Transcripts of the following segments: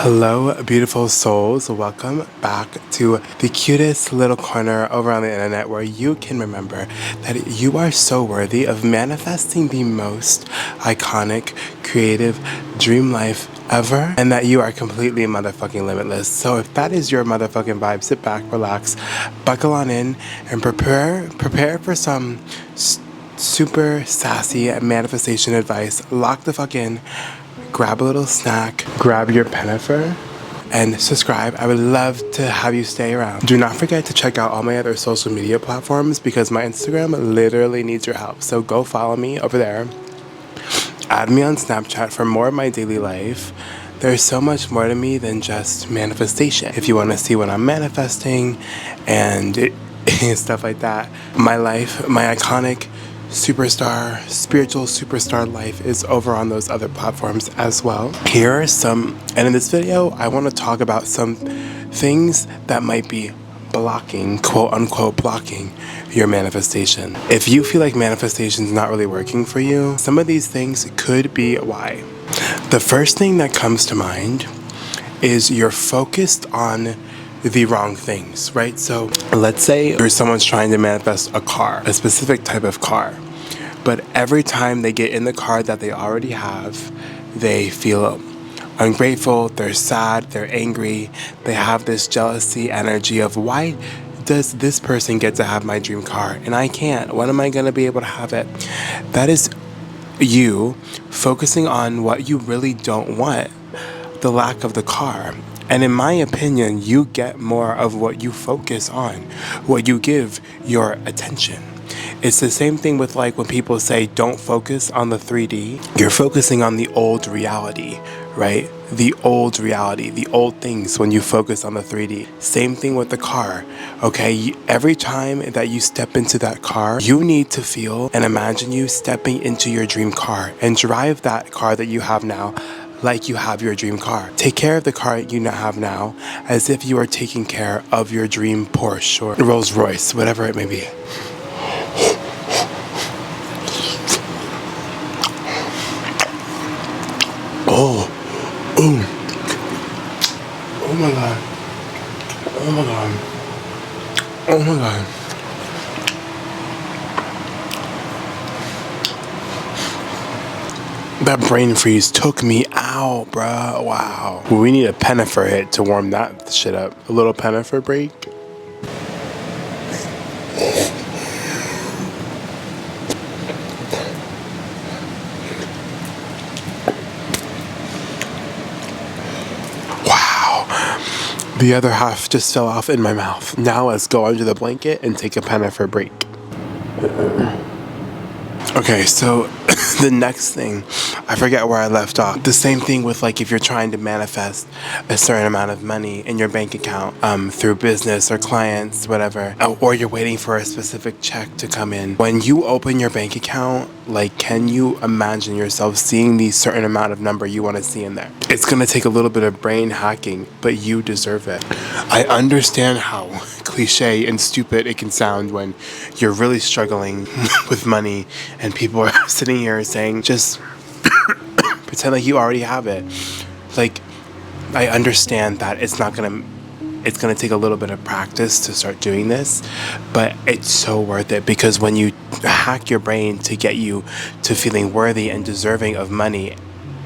Hello, beautiful souls. Welcome back to the cutest little corner over on the internet where you can remember that you are so worthy of manifesting the most iconic, creative dream life ever, and that you are completely motherfucking limitless. So if that is your motherfucking vibe, sit back, relax, buckle on in, and prepare for some super sassy manifestation advice. Lock the fuck in. Grab a little snack, grab your pennifer, and subscribe. I would love to have you stay around. Do not forget to check out all my other social media platforms because my Instagram literally needs your help. So go follow me over there. Add me on Snapchat for more of my daily life. There's so much more to me than just manifestation. If you want to see what I'm manifesting and stuff like that, my life, my iconic superstar, spiritual superstar life is over on those other platforms as well. Here are some, and in this video, I want to talk about some things that might be blocking, quote unquote, blocking your manifestation. If you feel like manifestation is not really working for you, some of these things could be why. The first thing that comes to mind is you're focused on the wrong things, right? So let's say someone's trying to manifest a car, a specific type of car, but every time they get in the car that they already have, they feel ungrateful, they're sad, they're angry, they have this jealousy energy of why does this person get to have my dream car and I can't? When am I going to be able to have it? That is you focusing on what you really don't want, the lack of the car. And in my opinion, you get more of what you focus on, what you give your attention. It's the same thing with like when people say don't focus on the 3D. You're focusing on the old reality, right? The old reality, the old things when you focus on the 3D. Same thing with the car, okay? Every time that you step into that car, you need to feel and imagine you stepping into your dream car and drive that car that you have now like you have your dream car. Take care of the car you have now as if you are taking care of your dream Porsche or Rolls Royce, whatever it may be. Oh my God. Oh my God. Oh my God. That brain freeze took me out, bruh. Wow. We need a pennifer hit to warm that shit up. A little pennifer break. Wow. The other half just fell off in my mouth. Now let's go under the blanket and take a pennifer break. Okay, so the next thing, I forget where I left off. The same thing with like if you're trying to manifest a certain amount of money in your bank account through business or clients, whatever, or you're waiting for a specific check to come in. When you open your bank account, like can you imagine yourself seeing the certain amount of number you want to see in there? It's going to take a little bit of brain hacking, but you deserve it. I understand how cliche and stupid it can sound when you're really struggling with money and people are sitting here saying just pretend like you already have it. Like, I understand that it's gonna take a little bit of practice to start doing this, but it's so worth it because when you hack your brain to get you to feeling worthy and deserving of money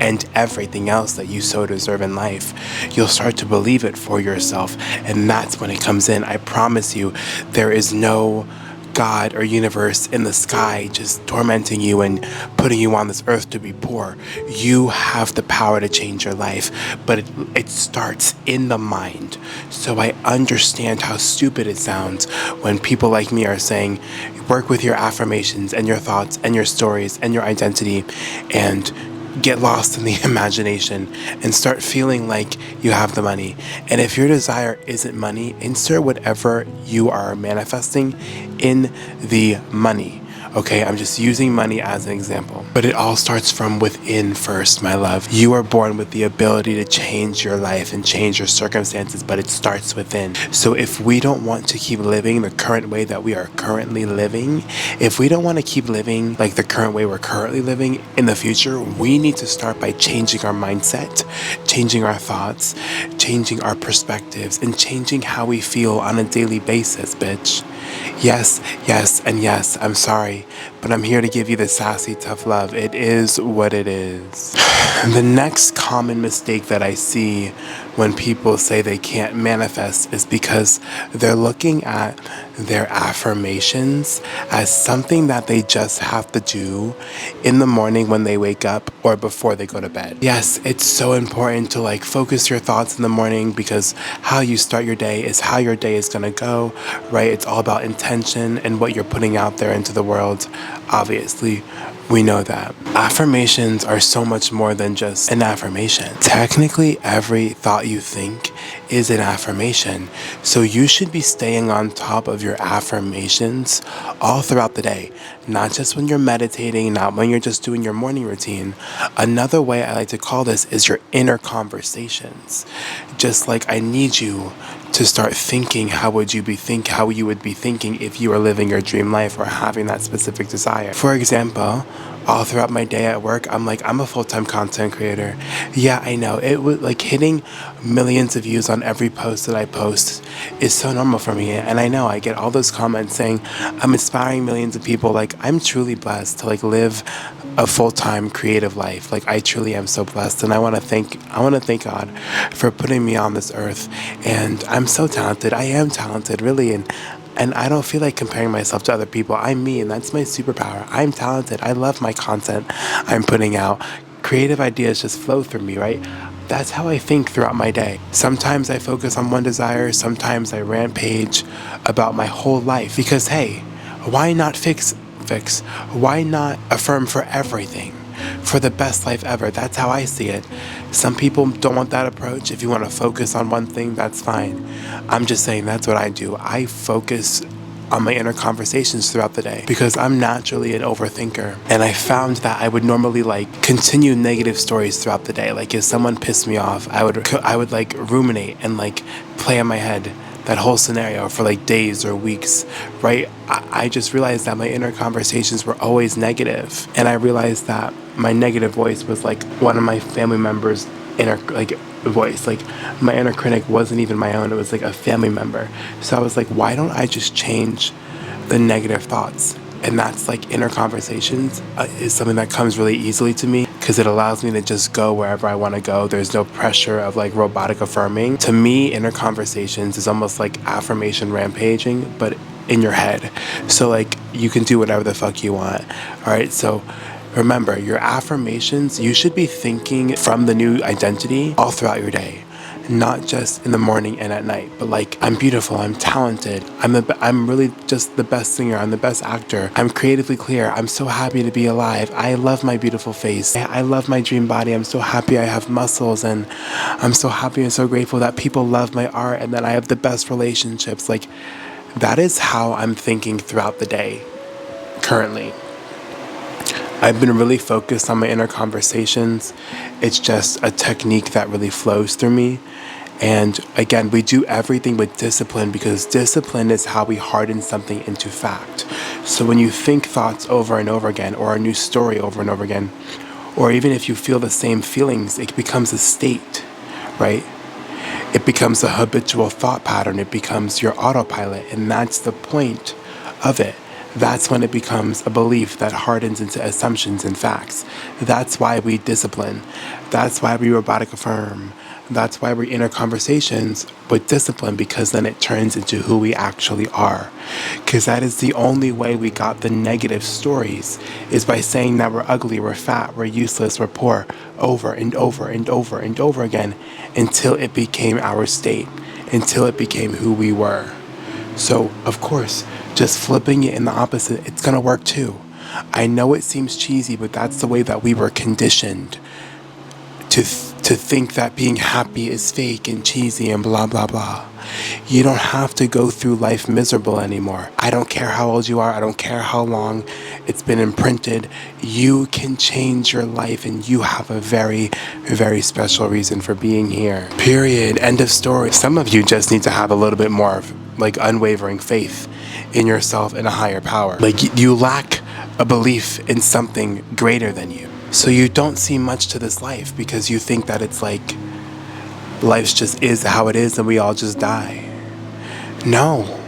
and everything else that you so deserve in life, you'll start to believe it for yourself, and that's when it comes in. I promise you, there is no God or universe in the sky just tormenting you and putting you on this earth to be poor. You have the power to change your life, but it starts in the mind. So I understand how stupid it sounds when people like me are saying, work with your affirmations and your thoughts and your stories and your identity and get lost in the imagination and start feeling like you have the money. And if your desire isn't money, insert whatever you are manifesting in the money. Okay, I'm just using money as an example. But it all starts from within first, my love. You are born with the ability to change your life and change your circumstances, but it starts within. So if we don't want to keep living the current way that we are currently living, if we don't want to keep living like the current way we're currently living in the future, we need to start by changing our mindset changing our thoughts, changing our perspectives, and changing how we feel on a daily basis, bitch. Yes, yes, and yes, I'm sorry, but I'm here to give you the sassy, tough love. It is what it is. The next common mistake that I see when people say they can't manifest is because they're looking at their affirmations as something that they just have to do in the morning when they wake up or before they go to bed. Yes, it's so important to like focus your thoughts in the morning because how you start your day is how your day is going to go, right? It's all about intention and what you're putting out there into the world. Obviously, we know that. Affirmations are so much more than just an affirmation. Technically, every thought you think is an affirmation. So you should be staying on top of your affirmations all throughout the day. Not just when you're meditating, not when you're just doing your morning routine. Another way I like to call this is your inner conversations. Just like I need you to start thinking how you would be thinking if you were living your dream life or having that specific desire. For example, all throughout my day at work, I'm a full-time content creator. Yeah, I know. It would like hitting millions of views on every post that I post is so normal for me. And I know I get all those comments saying I'm inspiring millions of people. Like I'm truly blessed to like live a full-time creative life. Like I truly am so blessed. And I want to thank God for putting me on this earth. And I'm so talented. I am talented, really. And I don't feel like comparing myself to other people. I'm me, and that's my superpower. I'm talented. I love my content I'm putting out. Creative ideas just flow through me, right? That's how I think throughout my day. Sometimes I focus on one desire. Sometimes I rampage about my whole life. Because, hey, why not fix? Why not affirm for everything? For the best life ever. That's how I see it. Some people don't want that approach. If you want to focus on one thing, that's fine. I'm just saying that's what I do. I focus on my inner conversations throughout the day because I'm naturally an overthinker. And I found that I would normally like continue negative stories throughout the day. Like if someone pissed me off, I would like ruminate and like play in my head that whole scenario for like days or weeks, right? I just realized that my inner conversations were always negative. And I realized that my negative voice was like one of my family members' inner like voice. Like my inner critic wasn't even my own. It was like a family member. So I was like, why don't I just change the negative thoughts? And that's like inner conversations is something that comes really easily to me because it allows me to just go wherever I want to go. There's no pressure of like robotic affirming. To me, inner conversations is almost like affirmation rampaging, but in your head. So like you can do whatever the fuck you want. All right. So remember, your affirmations, you should be thinking from the new identity all throughout your day. Not just in the morning and at night, but like I'm beautiful, I'm talented, I'm really just the best singer, I'm the best actor, I'm creatively clear, I'm so happy to be alive, I love my beautiful face, I love my dream body, I'm so happy I have muscles, and I'm so happy and so grateful that people love my art and that I have the best relationships. Like that is how I'm thinking throughout the day currently. I've been really focused on my inner conversations. It's just a technique that really flows through me. And again, we do everything with discipline because discipline is how we harden something into fact. So when you think thoughts over and over again, or a new story over and over again, or even if you feel the same feelings, it becomes a state, right? It becomes a habitual thought pattern. It becomes your autopilot. And that's the point of it. That's when it becomes a belief that hardens into assumptions and facts. That's why we discipline. That's why we robotic affirm. That's why we're in our conversations with discipline, because then it turns into who we actually are. Because that is the only way we got the negative stories, is by saying that we're ugly, we're fat, we're useless, we're poor, over and over and over and over again, until it became our state, until it became who we were. So, of course, just flipping it in the opposite, it's going to work too. I know it seems cheesy, but that's the way that we were conditioned to think that being happy is fake and cheesy and blah, blah, blah. You don't have to go through life miserable anymore. I don't care how old you are. I don't care how long it's been imprinted. You can change your life, and you have a very, very special reason for being here. Period. End of story. Some of you just need to have a little bit more of like unwavering faith in yourself and a higher power. Like you lack a belief in something greater than you. So you don't see much to this life because you think that it's like life just is how it is and we all just die. No.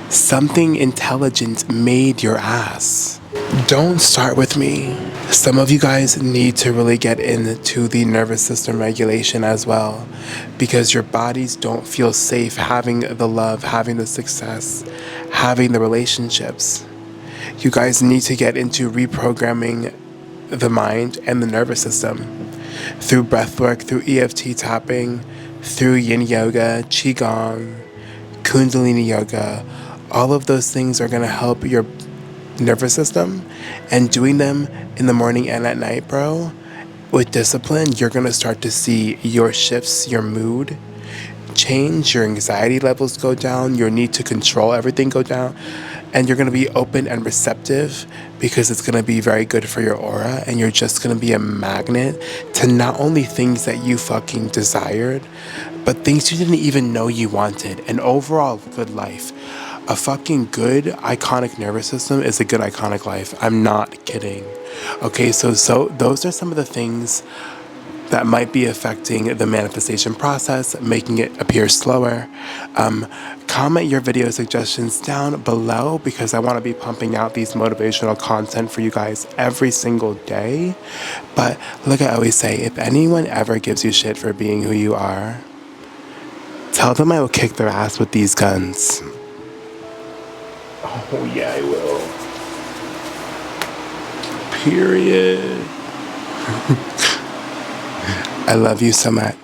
Something intelligent made your ass. Don't start with me. Some of you guys need to really get into the nervous system regulation as well, because your bodies don't feel safe having the love, having the success, having the relationships. You guys need to get into reprogramming the mind and the nervous system through breathwork, through EFT tapping, through yin yoga, qigong, kundalini yoga. All of those things are going to help your nervous system, and doing them in the morning and at night, bro, with discipline, you're going to start to see your shifts, your mood change, your anxiety levels go down, your need to control everything go down, and you're going to be open and receptive because it's going to be very good for your aura, and you're just going to be a magnet to not only things that you fucking desired, but things you didn't even know you wanted. An overall good life. A fucking good iconic nervous system is a good iconic life. I'm not kidding. Okay, so those are some of the things that might be affecting the manifestation process, making it appear slower. Comment your video suggestions down below because I want to be pumping out these motivational content for you guys every single day. But like I always say, if anyone ever gives you shit for being who you are, tell them I will kick their ass with these guns. Oh yeah, I will. Period. I love you so much.